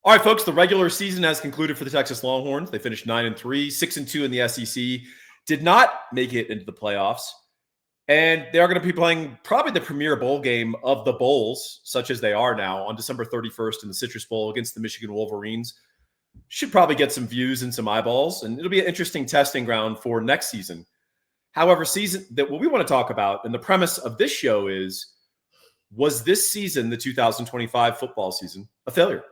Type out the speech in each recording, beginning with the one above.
All right, folks, the regular season has concluded for the Texas Longhorns. They finished 9-3, 6-2 in the SEC, did not make it into the playoffs. And they are going to be playing probably the premier bowl game of the bowls, such as they are now, on December 31st in the Citrus Bowl against the Michigan Wolverines. Should probably get some views and some eyeballs, and it'll be an interesting testing ground for next season. However, what we want to talk about, and the premise of this show is, was this season, the 2025 football season, a failure?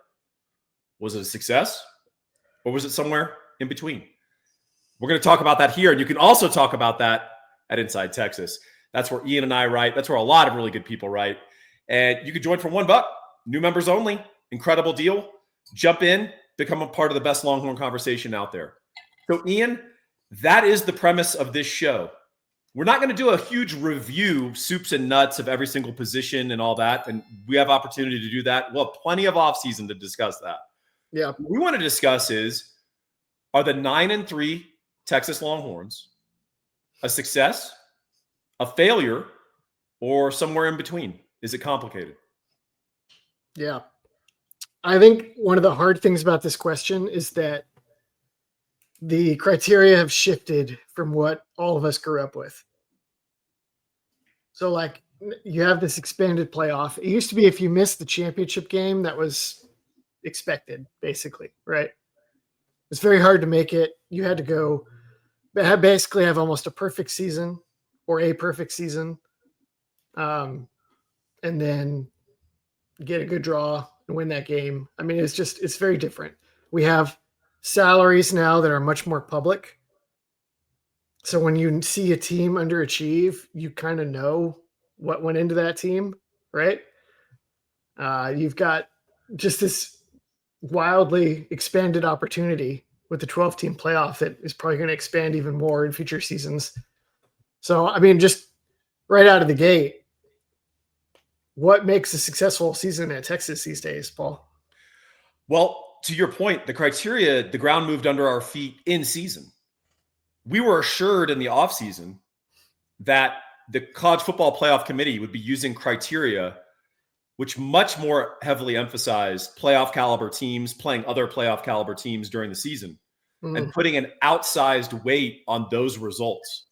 Was it a success, or was it somewhere in between? We're going to talk about that here, and you can also talk about that at Inside Texas. That's where Ian and I write. That's where a lot of really good people write. And you can join for $1. New members only. Incredible deal. Jump in, become a part of the best Longhorn conversation out there. So, Ian, that is the premise of this show. We're not going to do a huge review, soups and nuts of every single position and all that, and we have opportunity to do that. We'll have plenty of offseason to discuss that. Yeah. What we want to discuss are the 9-3 Texas Longhorns a success, a failure, or somewhere in between? Is it complicated? Yeah. I think one of the hard things about this question is that the criteria have shifted from what all of us grew up with. So, like, you have this expanded playoff. It used to be if you missed the championship game, that was expected, basically, right? It's very hard to make it. You had to go basically have almost a perfect season or a perfect season, and then get a good draw and win that game. I mean, it's very different. We have salaries now that are much more public. So when you see a team underachieve, you kind of know what went into that team, right? You've got just this wildly expanded opportunity with the 12-team playoff that is probably going to expand even more in future seasons. So, I mean, just right out of the gate, what makes a successful season at Texas these days, Paul? Well, to your point, the criteria, the ground moved under our feet in season. We were assured in the offseason that the College Football Playoff Committee would be using criteria which much more heavily emphasized playoff caliber teams playing other playoff caliber teams during the season and putting an outsized weight on those results.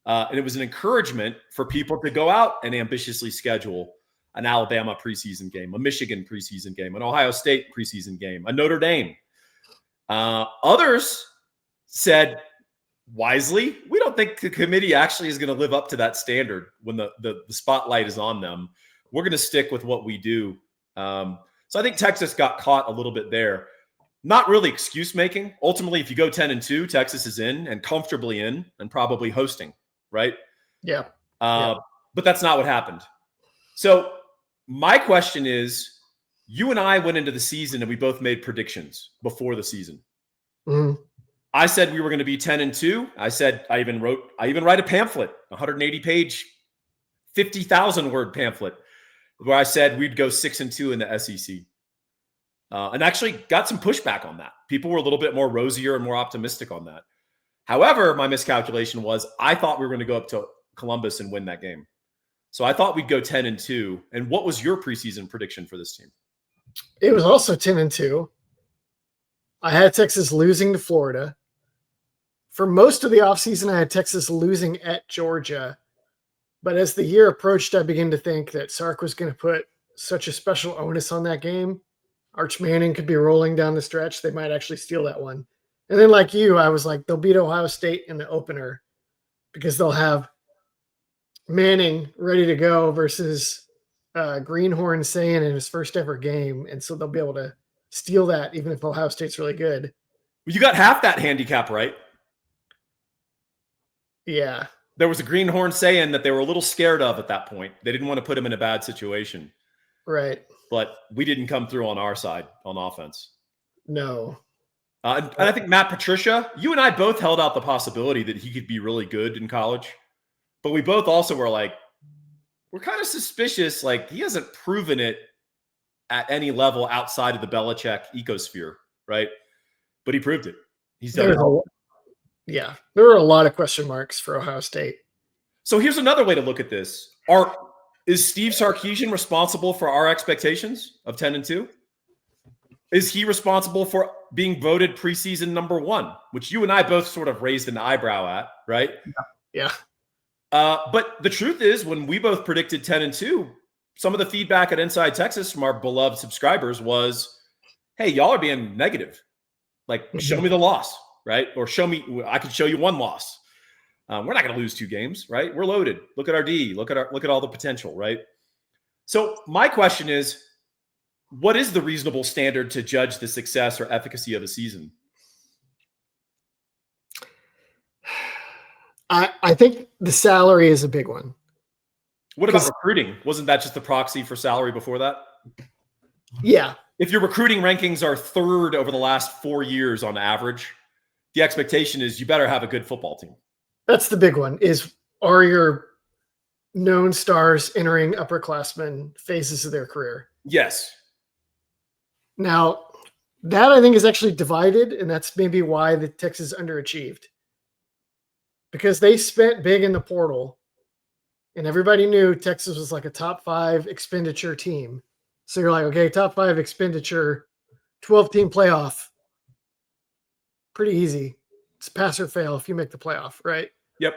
And it was an encouragement for people to go out and ambitiously schedule an Alabama preseason game, a Michigan preseason game, an Ohio State preseason game, a Notre Dame. Others said wisely, we don't think the committee actually is going to live up to that standard when the spotlight is on them. We're going to stick with what we do. So I think Texas got caught a little bit there. Not really excuse making. Ultimately, if you go 10-2, Texas is in and comfortably in and probably hosting, right? Yeah. But that's not what happened. So my question is, you and I went into the season and we both made predictions before the season. Mm-hmm. I said we were going to be 10-2. I said I even write a pamphlet, 180-page, 50,000-word pamphlet, where I said we'd go 6-2 in the SEC. And actually got some pushback on that. People were a little bit more rosier and more optimistic on that. However, my miscalculation was I thought we were going to go up to Columbus and win that game. So I thought we'd go 10-2. And what was your preseason prediction for this team? It was also 10-2. I had Texas losing to Florida. For most of the offseason, I had Texas losing at Georgia. But as the year approached, I began to think that Sark was going to put such a special onus on that game. Arch Manning could be rolling down the stretch. They might actually steal that one. And then like you, I was like, they'll beat Ohio State in the opener because they'll have Manning ready to go versus Greenhorn saying in his first ever game. And so they'll be able to steal that even if Ohio State's really good. You got half that handicap right. Yeah. There was a Greenhorn saying that they were a little scared of at that point. They didn't want to put him in a bad situation. Right. But we didn't come through on our side on offense. No. And I think Matt Patricia, you and I both held out the possibility that he could be really good in college. But we both also were like, we're kind of suspicious. Like, he hasn't proven it at any level outside of the Belichick ecosphere, right? But he proved it. He's done it. Yeah, there were a lot of question marks for Ohio State. So here's another way to look at this. Is Steve Sarkisian responsible for our expectations of 10-2? is he responsible for being voted preseason number 1, which you and I both sort of raised an eyebrow at, right? Yeah. But the truth is, when we both predicted 10-2, some of the feedback at Inside Texas from our beloved subscribers was, hey, y'all are being negative. Like, show me the loss, right? Or I could show you one loss. We're not going to lose 2 games, right? We're loaded. Look at our D. Look at all the potential, right? So my question is, what is the reasonable standard to judge the success or efficacy of a season? I think the salary is a big one. What about recruiting? Wasn't that just the proxy for salary before that? Yeah. If your recruiting rankings are 3rd over the last 4 years on average, the expectation is you better have a good football team. That's the big one, are your known stars entering upperclassmen phases of their career? Yes. Now, that I think is actually divided, and that's maybe why the Texas underachieved. Because they spent big in the portal, and everybody knew Texas was like a top 5 expenditure team. So you're like, okay, top 5 expenditure, 12-team playoff. Pretty easy. It's pass or fail if you make the playoff, right? Yep.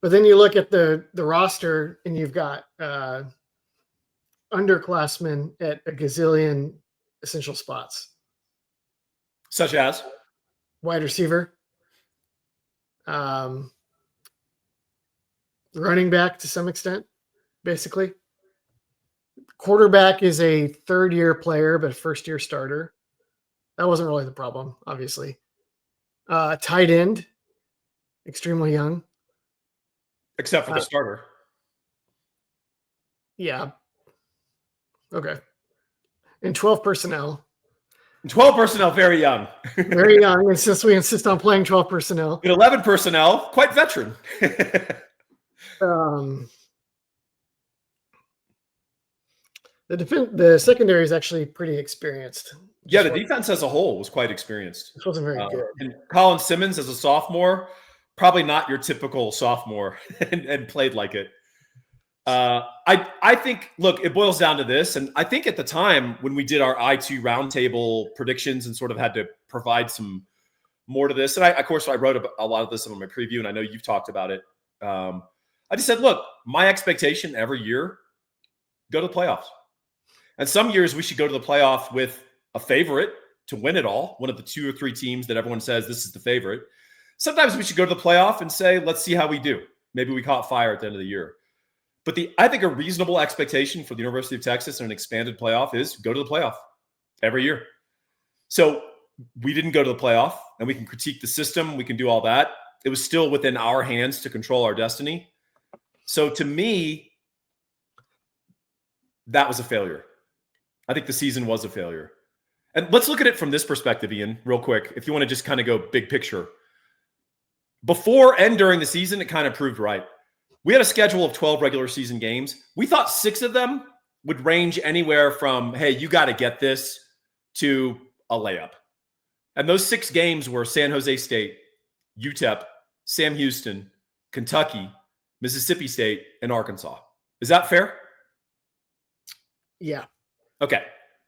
But then you look at the roster, and you've got underclassmen at a gazillion essential spots. Such as? Wide receiver. Running back to some extent, basically. Quarterback is a 3rd-year player, but a 1st-year starter. That wasn't really the problem, obviously. Tight end, extremely young. Except for the starter. Yeah. Okay. And 12 personnel. 12 personnel, very young. Very young. And since we insist on playing 12 personnel. And 11 personnel, quite veteran. The secondary is actually pretty experienced. Yeah, the defense as a whole was quite experienced. This wasn't very good. And Colin Simmons as a sophomore, probably not your typical sophomore, and played like it. I think, look, it boils down to this. And I think at the time when we did our I2 roundtable predictions and sort of had to provide some more to this, and of course, I wrote a lot of this in my preview, and I know you've talked about it. I just said, look, my expectation every year, go to the playoffs. And some years we should go to the playoff with a favorite to win it all, one of the 2 or 3 teams that everyone says this is the favorite. Sometimes we should go to the playoff and say, let's see how we do. Maybe we caught fire at the end of the year. But I think a reasonable expectation for the University of Texas in an expanded playoff is go to the playoff every year. So we didn't go to the playoff, and we can critique the system. We can do all that. It was still within our hands to control our destiny. So to me, that was a failure. I think the season was a failure. And let's look at it from this perspective, Ian, real quick, if you want to just kind of go big picture. Before and during the season, it kind of proved right. We had a schedule of 12 regular season games. We thought 6 of them would range anywhere from, hey, you got to get this, to a layup. And those 6 games were San Jose State, UTEP, Sam Houston, Kentucky, Mississippi State, and Arkansas. Is that fair? Yeah. Okay.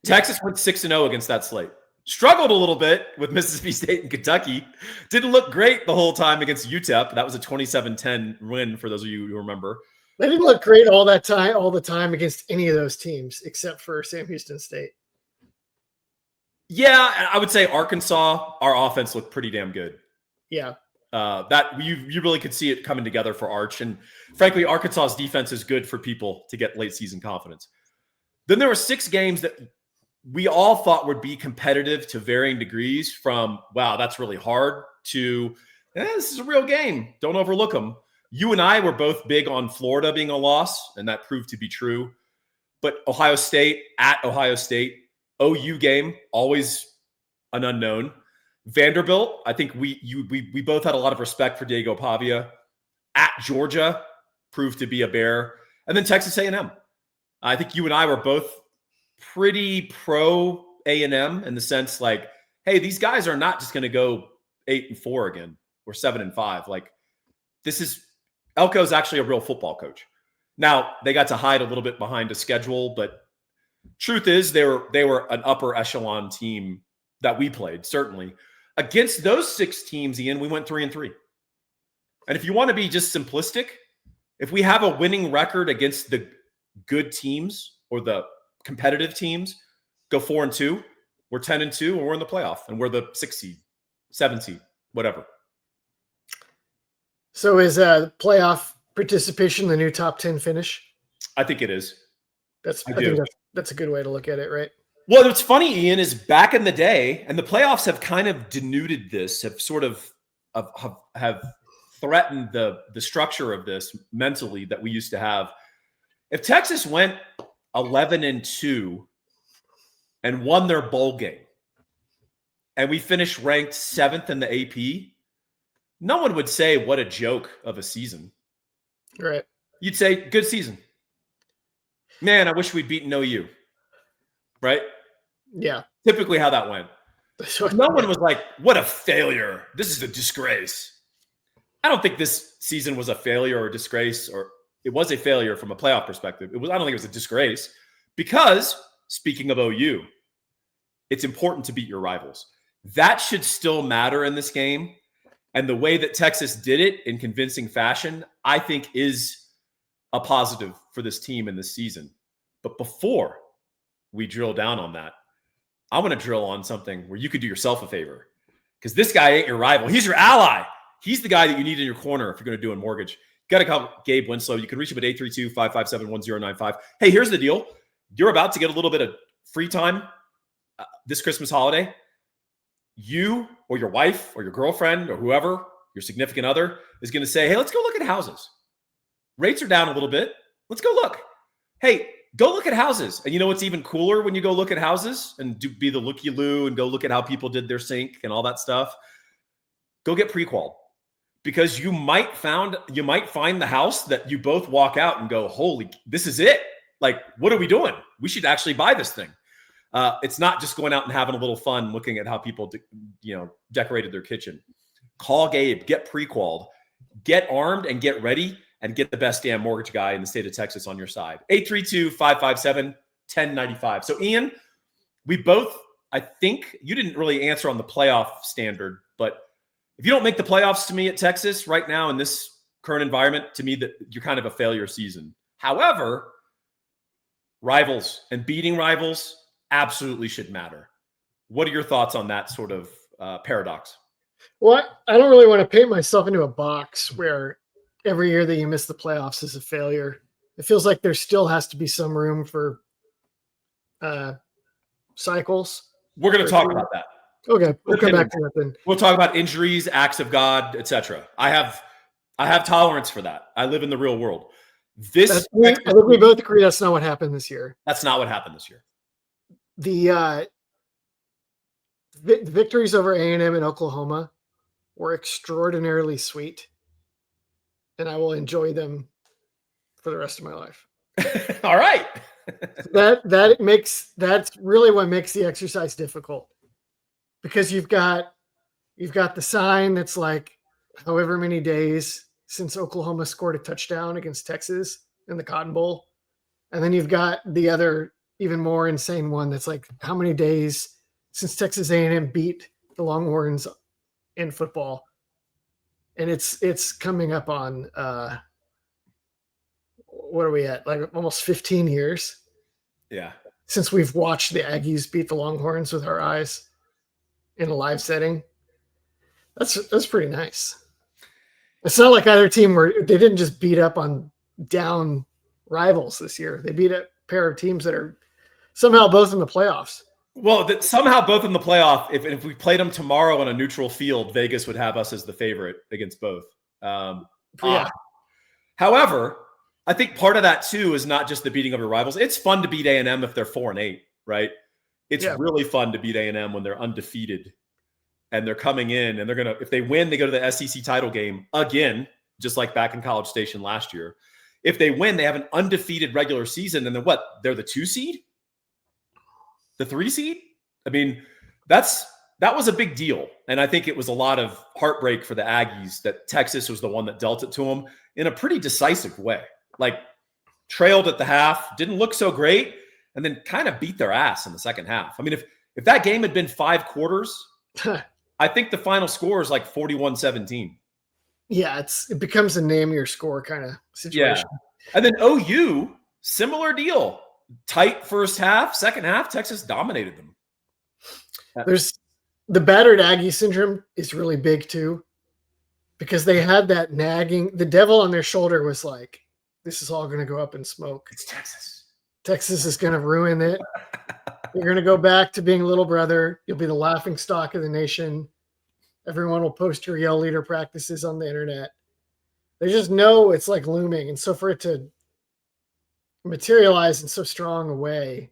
Texas went 6-0 against that slate. Struggled a little bit with Mississippi State and Kentucky. Didn't look great the whole time against UTEP. That was a 27-10 win for those of you who remember. They didn't look great all the time against any of those teams except for Sam Houston State. Yeah, I would say Arkansas, our offense looked pretty damn good. Yeah. That you really could see it coming together for Arch. And frankly, Arkansas's defense is good for people to get late season confidence. Then there were 6 games that we all thought would be competitive to varying degrees, from, wow, that's really hard, to, this is a real game. Don't overlook them. You and I were both big on Florida being a loss, and that proved to be true. But Ohio State, at Ohio State, OU game, always an unknown. Vanderbilt, I think we both had a lot of respect for Diego Pavia. At Georgia, proved to be a bear. And then Texas A&M. I think you and I were both pretty pro A&M in the sense like, hey, these guys are not just going to go 8-4 again or 7-5. Like, this is Elko's actually a real football coach. Now, they got to hide a little bit behind a schedule, but Truth is, they were an upper echelon team that we played, certainly. Against those 6 teams, Ian, we went 3-3. And if you want to be just simplistic, if we have a winning record against the good teams or the competitive teams, go 4-2, we're 10-2, and we're in the playoff, and we're the 6th seed, 7th seed, whatever. So is playoff participation the new top 10 finish? I think it is. I think that's a good way to look at it, right? Well, what's funny, Ian, is back in the day, and the playoffs have kind of denuded this, have sort of have threatened the structure of this mentally that we used to have. If Texas went 11-2 and won their bowl game, and we finished ranked 7th in the AP, no one would say what a joke of a season. Right. You'd say good season. Man, I wish we'd beaten OU. Right? Yeah. Typically how that went. No one was like, what a failure. This is a disgrace. I don't think this season was a failure or a disgrace, or it was a failure from a playoff perspective. I don't think it was a disgrace because, speaking of OU, it's important to beat your rivals. That should still matter in this game. And the way that Texas did it in convincing fashion, I think is a positive for this team in this season. But before we drill down on that, I want to drill on something where you could do yourself a favor, because this guy ain't your rival. He's your ally. He's the guy that you need in your corner if you're going to do a mortgage. You got to call Gabe Winslow. You can reach him at 832-557-1095. Hey, here's the deal. You're about to get a little bit of free time this Christmas holiday. You or your wife or your girlfriend or whoever, your significant other, is going to say, hey, let's go look at houses. Rates are down a little bit. Let's go look. Hey, go look at houses. And you know what's even cooler when you go look at houses and be the looky-loo and go look at how people did their sink and all that stuff? Go get pre-qual, because you might find the house that you both walk out and go, holy, this is it. Like, what are we doing? We should actually buy this thing. It's not just going out and having a little fun looking at how people decorated their kitchen. Call Gabe, get pre-qualled, get armed and get ready, and get the best damn mortgage guy in the state of Texas on your side. 832-557-1095. So, Ian, we both, I think, you didn't really answer on the playoff standard, but if you don't make the playoffs to me at Texas right now in this current environment, to me, that you're kind of a failure season. However, rivals and beating rivals absolutely should matter. What are your thoughts on that sort of paradox? Well, I don't really want to paint myself into a box where every year that you miss the playoffs is a failure. It feels like there still has to be some room for cycles. We're going to talk about that. Okay, we'll come back to that then. We'll talk about injuries, acts of God, etc. I have tolerance for that. I live in the real world. I think we both agree that's not what happened this year. That's not what happened this year. The victories over A&M and Oklahoma were extraordinarily sweet, and I will enjoy them for the rest of my life. All right. That's really what makes the exercise difficult, because you've got the sign that's like however many days since Oklahoma scored a touchdown against Texas in the Cotton Bowl, and then you've got the other even more insane one that's like how many days since Texas A&M beat the Longhorns in football. And it's coming up on what are we at? Like almost 15 years. Yeah. Since we've watched the Aggies beat the Longhorns with our eyes in a live setting. That's pretty nice. It's not like either team where they didn't just beat up on down rivals this year. They beat a pair of teams that are somehow both in the playoffs. Well, somehow both in the playoff. If we played them tomorrow on a neutral field, Vegas would have us as the favorite against both. Yeah. However, I think part of that too is not just the beating of your rivals. It's fun to beat A&M if they're 4-8, right? It's really fun to beat A&M when they're undefeated and they're coming in and if they win, they go to the SEC title game again, just like back in College Station last year. If they win, they have an undefeated regular season, and then what? They're the 2 seed? The 3 seed? I mean, that was a big deal. And I think it was a lot of heartbreak for the Aggies that Texas was the one that dealt it to them in a pretty decisive way. Like, trailed at the half, didn't look so great, and then kind of beat their ass in the second half. I mean, if that game had been 5 quarters, I think the final score is like 41-17. Yeah, it becomes a name your score kind of situation. Yeah. And then OU, similar deal. Tight first half, second half, Texas dominated them. There's the battered Aggie syndrome is really big too, because they had that nagging, the devil on their shoulder was like, this is all going to go up in smoke. It's Texas. Texas is going to ruin it. You're going to go back to being little brother. You'll be the laughing stock of the nation. Everyone will post your yell leader practices on the internet. They just know it's like looming. And so for it to materialize in so strong a way,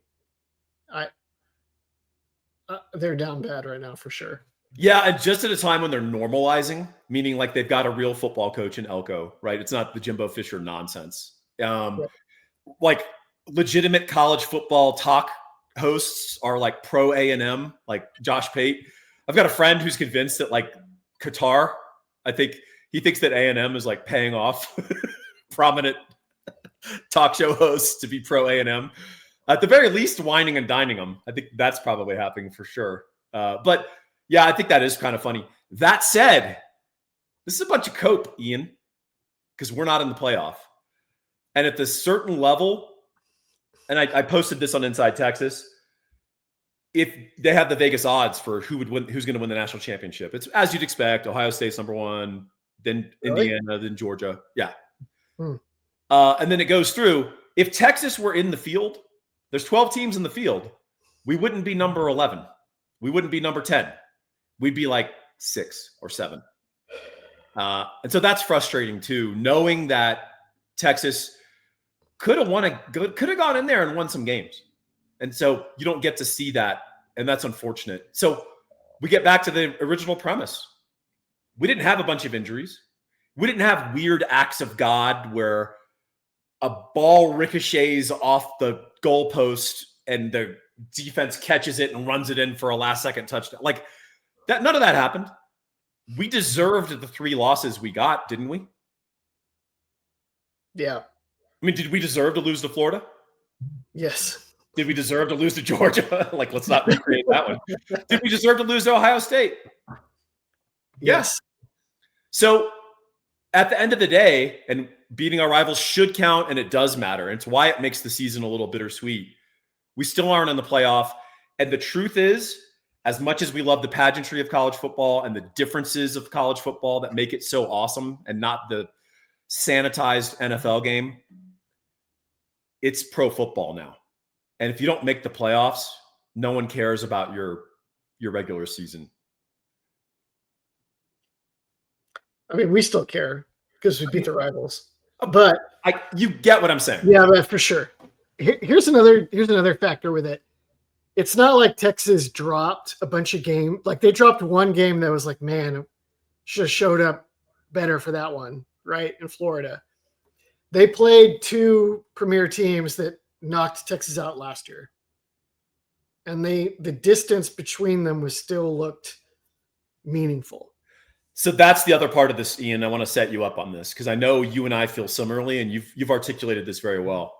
they're down bad right now for sure. Yeah, and just at a time when they're normalizing, meaning like they've got a real football coach in Elko, right? It's not the Jimbo Fisher nonsense. Like legitimate college football talk hosts are like pro A&M, like Josh Pate. I've got a friend who's convinced that like Qatar, I think he thinks that A&M is like paying off prominent talk show hosts to be pro A&M. At the very least, whining and dining them. I think that's probably happening for sure. But yeah, I think that is kind of funny. That said, this is a bunch of cope, Ian, because we're not in the playoff. And at this certain level, and I posted this on Inside Texas, if they have the Vegas odds for who's going to win the national championship, it's as you'd expect. Ohio State's number 1, then Indiana, then Georgia. Yeah. And then it goes through. If Texas were in the field, there's 12 teams in the field. We wouldn't be number 11. We wouldn't be number 10. We'd be like 6 or 7. And so that's frustrating too, knowing that Texas could have gone in there and won some games. And so you don't get to see that. And that's unfortunate. So we get back to the original premise. We didn't have a bunch of injuries. We didn't have weird acts of God where a ball ricochets off the goalpost and the defense catches it and runs it in for a last-second touchdown. Like that, none of that happened. We deserved the 3 losses we got, didn't we? Yeah. I mean, did we deserve to lose to Florida? Yes. Did we deserve to lose to Georgia? Like, let's not recreate that one. Did we deserve to lose to Ohio State? Yes. So at the end of the day, and beating our rivals should count, and it does matter. And it's why it makes the season a little bittersweet. We still aren't in the playoff. And the truth is, as much as we love the pageantry of college football and the differences of college football that make it so awesome and not the sanitized NFL game, it's pro football now. And if you don't make the playoffs, no one cares about your regular season. I mean, we still care because we beat the rivals. But you get what I'm saying. Yeah, but for sure. Here's another factor with it. It's not like Texas dropped a bunch of games. Like they dropped one game that was like, man, should have showed up better for that one, right? In Florida. They played 2 premier teams that knocked Texas out last year. And the distance between them was still looked meaningful. So that's the other part of this, Ian. I want to set you up on this because I know you and I feel similarly, and you've articulated this very well.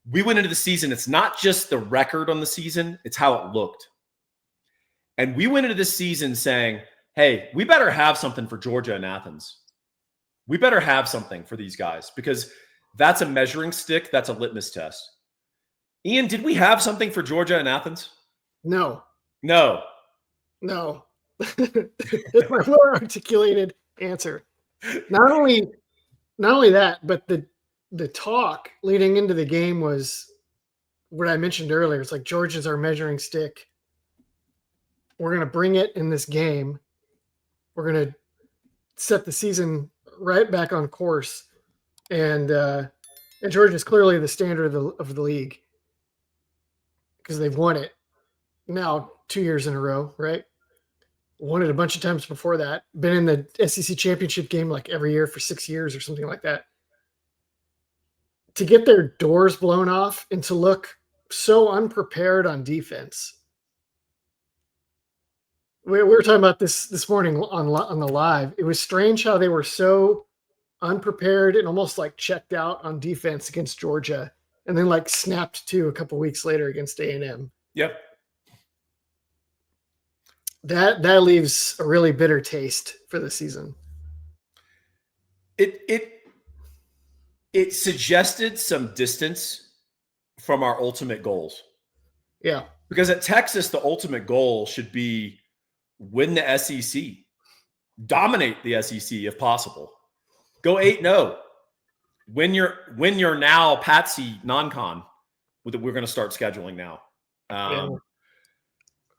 We went into the season. It's not just the record on the season. It's how it looked. And we went into this season saying, hey, we better have something for Georgia and Athens. We better have something for these guys because that's a measuring stick. That's a litmus test. Ian, did we have something for Georgia and Athens? No. That's my more articulated answer. Not only that, but the talk leading into the game was what I mentioned earlier. It's like Georgia's our measuring stick. We're going to bring it in this game. We're going to set the season right back on course. And Georgia's clearly the standard of the league because they've won it now 2 years in a row, right? Won it a bunch of times before that. Been in the SEC championship game like every year for 6 years or something like that. To get their doors blown off and to look so unprepared on defense. We were talking about this morning on the live. It was strange how they were so unprepared and almost like checked out on defense against Georgia and then like snapped to a couple weeks later against A&M. Yep. That leaves a really bitter taste for the season. It suggested some distance from our ultimate goals. Yeah. Because at Texas, the ultimate goal should be win the SEC, dominate the SEC if possible, go 8-0, win your now Patsy non-con. We're going to start scheduling now,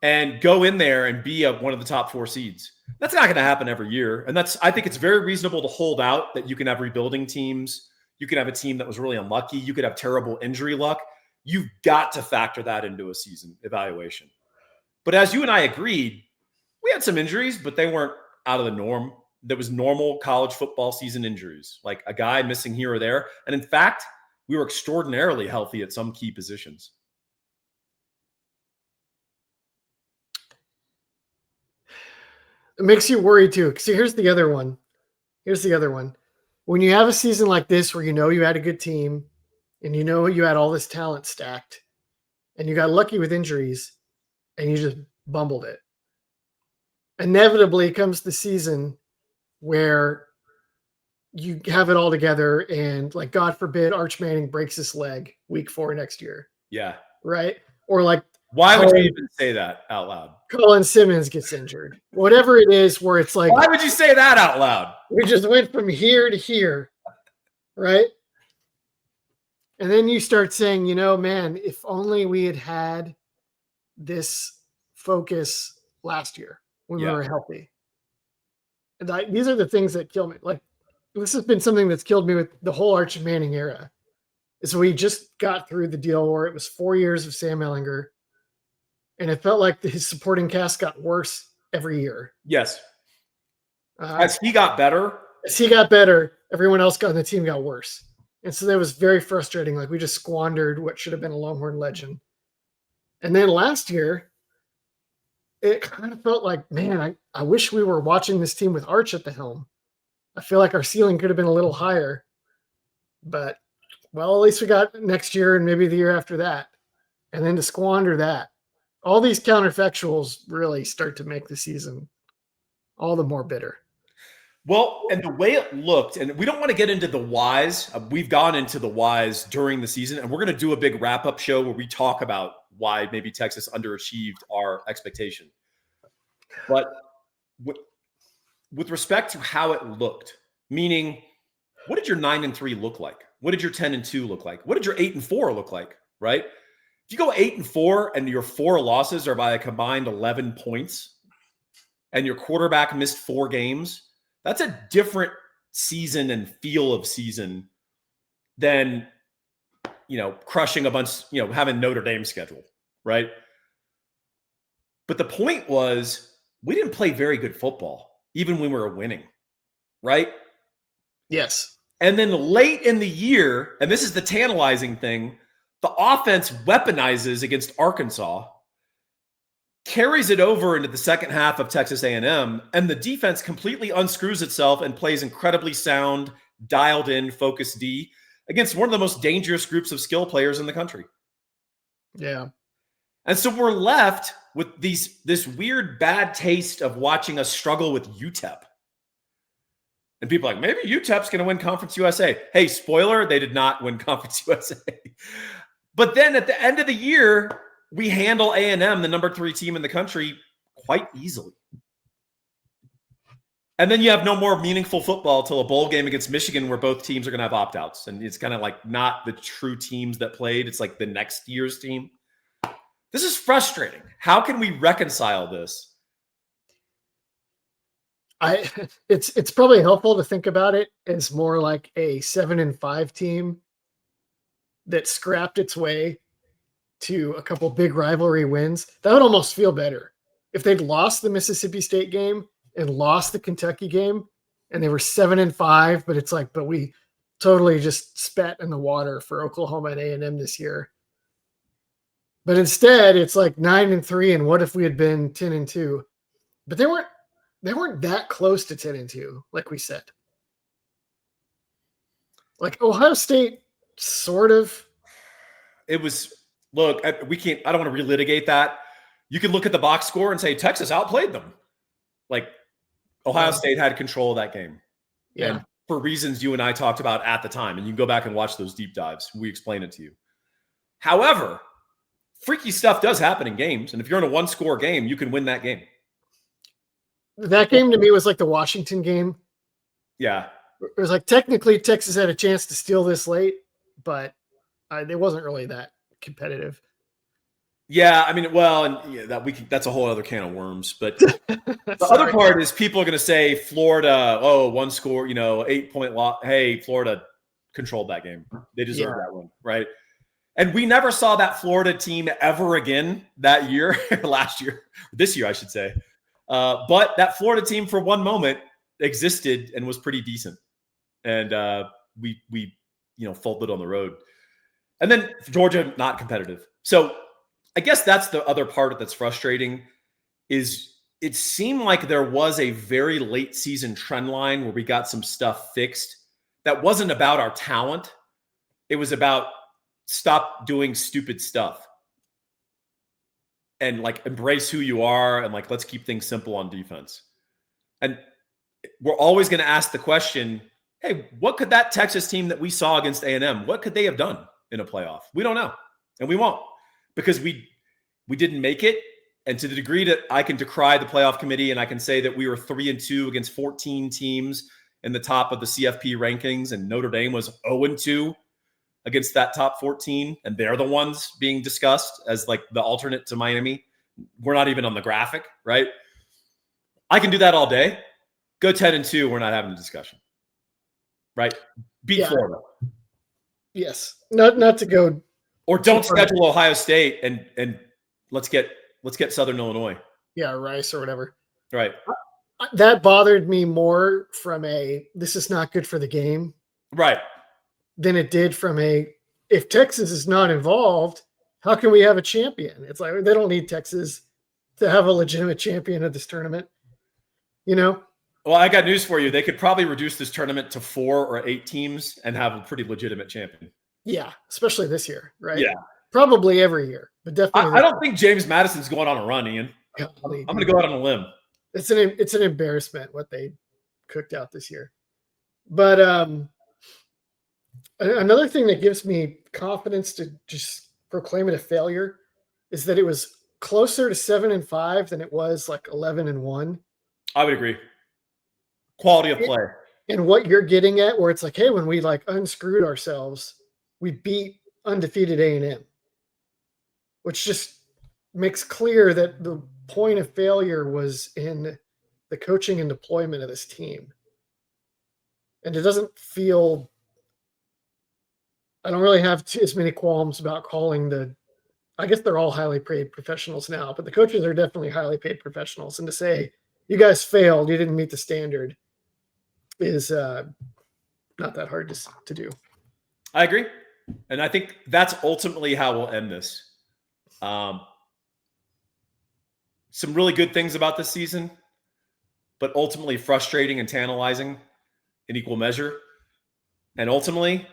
and go in there and be one of the top 4 seeds. That's not going to happen every year, and I think it's very reasonable to hold out that you can have rebuilding teams. You can have a team that was really unlucky. You could have terrible injury luck. You've got to factor that into a season evaluation. But as you and I agreed, we had some injuries, but they weren't out of the norm. There was normal college football season injuries, like a guy missing here or there. And in fact, we were extraordinarily healthy at some key positions. It makes you worry too. See, here's the other one. When you have a season like this where you had a good team and you had all this talent stacked and you got lucky with injuries and you just bumbled it, inevitably comes the season where you have it all together and, like, God forbid Arch Manning breaks his leg week 4 next year. Yeah. Right? Or like, why would you even say that out loud? Colin Simmons gets injured. Whatever it is where it's like, why would you say that out loud? We just went from here to here, right? And then you start saying, man, if only we had this focus last year when we were healthy. And these are the things that kill me. Like, this has been something that's killed me with the whole Arch Manning era. Is we just got through the deal where it was 4 years of Sam Ehlinger, and it felt like his supporting cast got worse every year. Yes. As he got better, everyone else on the team got worse. And so that was very frustrating. Like, we just squandered what should have been a Longhorn legend. And then last year, it kind of felt like, man, I wish we were watching this team with Arch at the helm. I feel like our ceiling could have been a little higher. But, well, at least we got next year and maybe the year after that. And then to squander that. All these counterfactuals really start to make the season all the more bitter. Well, and the way it looked, and we don't want to get into the whys. We've gone into the whys during the season, and we're going to do a big wrap-up show where we talk about why maybe Texas underachieved our expectation. But with respect to how it looked, meaning, what did your 9-3 look like? What did your 10-2 look like? What did your 8-4 look like, right? If you go 8-4 and your 4 losses are by a combined 11 points and your quarterback missed 4 games, that's a different season and feel of season than, crushing a bunch, having Notre Dame scheduled, right? But the point was, we didn't play very good football, even when we were winning, right? Yes. And then late in the year, and this is the tantalizing thing, the offense weaponizes against Arkansas, carries it over into the second half of Texas A&M, and the defense completely unscrews itself and plays incredibly sound, dialed-in, focused D against one of the most dangerous groups of skill players in the country. Yeah. And so we're left with this weird bad taste of watching us struggle with UTEP. And people are like, maybe UTEP's going to win Conference USA. Hey, spoiler, they did not win Conference USA. But then at the end of the year, we handle A&M, the number 3 team in the country, quite easily. And then you have no more meaningful football till a bowl game against Michigan where both teams are going to have opt-outs. And it's kind of like not the true teams that played. It's like the next year's team. This is frustrating. How can we reconcile this? It's probably helpful to think about it as more like a 7-5 team that scrapped its way to a couple big rivalry wins. That would almost feel better if they'd lost the Mississippi State game and lost the Kentucky game and they were 7-5, but it's like, but we totally just spat in the water for Oklahoma and A&M this year. But instead it's like 9-3. And what if we had been 10-2, but they weren't that close to 10-2. Like we said, like Ohio State sort of it was, look, we can't, I don't want to relitigate that. You can look at the box score and say Texas outplayed them. Like Ohio State had control of that game. Yeah. And for reasons you and I talked about at the time, and you can go back and watch those deep dives. We explain it to you. However, freaky stuff does happen in games. And if you're in a 1-score game, you can win that game. That game to me was like the Washington game. Yeah. It was like technically Texas had a chance to steal this late, but it wasn't really that competitive. Yeah, I mean, well, and yeah, that's a whole other can of worms. But the other part is people are going to say Florida, 1 score, 8-point loss. Hey, Florida controlled that game. They deserve that one, right? And we never saw that Florida team ever again that year, this year, I should say. But that Florida team for one moment existed and was pretty decent. And we folded on the road. And then Georgia, not competitive. So I guess that's the other part that's frustrating is it seemed like there was a very late season trend line where we got some stuff fixed that wasn't about our talent. It was about stop doing stupid stuff and like embrace who you are and like let's keep things simple on defense. And we're always going to ask the question, hey, what could that Texas team that we saw against A&M, what could they have done in a playoff? We don't know, and we won't, because we didn't make it. And to the degree that I can decry the playoff committee and I can say that we were 3-2 against 14 teams in the top of the CFP rankings, and Notre Dame was 0-2 against that top 14, and they're the ones being discussed as like the alternate to Miami. We're not even on the graphic, right? I can do that all day. Go 10-2, we're not having a discussion, right? Beat Florida. Yes, not to go. Or don't schedule Ohio State and let's get Southern Illinois. Yeah, Rice or whatever. Right. That bothered me more from this is not good for the game. Right. Than it did from if Texas is not involved, how can we have a champion? It's like they don't need Texas to have a legitimate champion of this tournament. Well, I got news for you. They could probably reduce this tournament to 4 or 8 teams and have a pretty legitimate champion. Yeah, especially this year, right? Yeah. Probably every year, but definitely. I don't think James Madison's going on a run, Ian. I'm going to go out on a limb. It's an embarrassment what they cooked out this year. But another thing that gives me confidence to just proclaim it a failure is that it was closer to 7-5 than it was like 11-1. I would agree. Quality of play. And what you're getting at, where it's like, hey, when we like unscrewed ourselves, we beat undefeated A&M, which just makes clear that the point of failure was in the coaching and deployment of this team. And it doesn't feel, I don't really have as many qualms about calling I guess they're all highly paid professionals now, but the coaches are definitely highly paid professionals. And to say, you guys failed, you didn't meet the standard, is not that hard to do. I agree. And I think that's ultimately how we'll end this. Some really good things about this season, but ultimately frustrating and tantalizing in equal measure. And ultimately,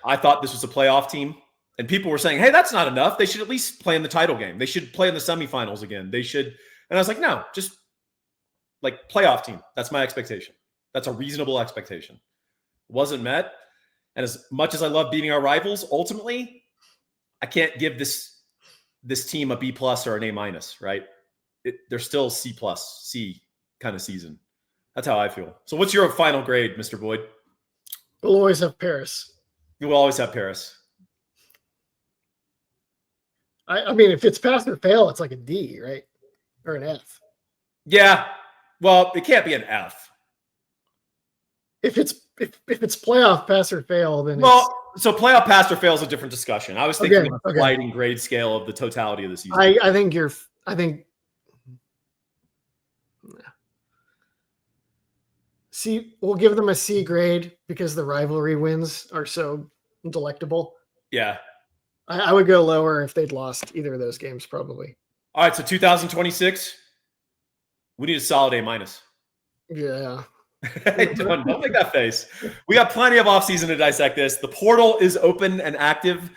I thought this was a playoff team. And people were saying, hey, that's not enough. They should at least play in the title game. They should play in the semifinals again. They should. And I was like, no, just like playoff team. That's my expectation. That's a reasonable expectation. Wasn't met. And as much as I love beating our rivals, ultimately, I can't give this team a B+ or an A-, right? They're still C+, C kind of season. That's how I feel. So what's your final grade, Mr. Boyd? We'll always have Paris. You will always have Paris. I mean, if it's pass or fail, it's like a D, right? Or an F. Yeah. Well, it can't be an F. If it's playoff pass or fail, then so playoff pass or fail is a different discussion. I was thinking of a sliding grade scale of the totality of the season. I think C, we'll give them a C grade because the rivalry wins are so delectable. Yeah. I would go lower if they'd lost either of those games, probably. All right, so 2026, we need a solid A-. Yeah. Don't make that face. We got plenty of offseason to dissect this. The portal is open and active.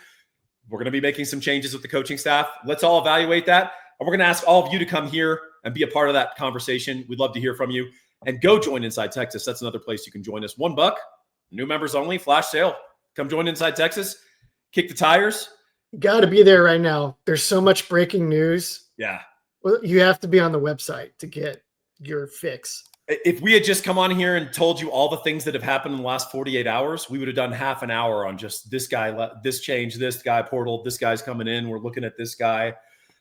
We're going to be making some changes with the coaching staff. Let's all evaluate that. And we're going to ask all of you to come here and be a part of that conversation. We'd love to hear from you. And go join Inside Texas. That's another place you can join us. $1, new members only, flash sale. Come join Inside Texas. Kick the tires. You got to be there right now. There's so much breaking news. Yeah. Well, you have to be on the website to get your fix. If we had just come on here and told you all the things that have happened in the last 48 hours, we would have done half an hour on just this guy, this change, this guy portal, this guy's coming in. We're looking at this guy.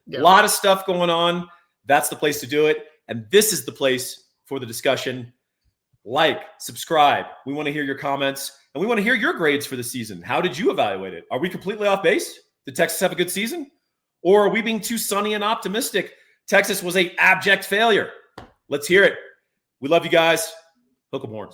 Yeah. A lot of stuff going on. That's the place to do it. And this is the place for the discussion. Like, subscribe. We want to hear your comments, and we want to hear your grades for the season. How did you evaluate it? Are we completely off base? Did Texas have a good season? Or are we being too sunny and optimistic? Texas was an abject failure. Let's hear it. We love you guys. Hook 'em horns.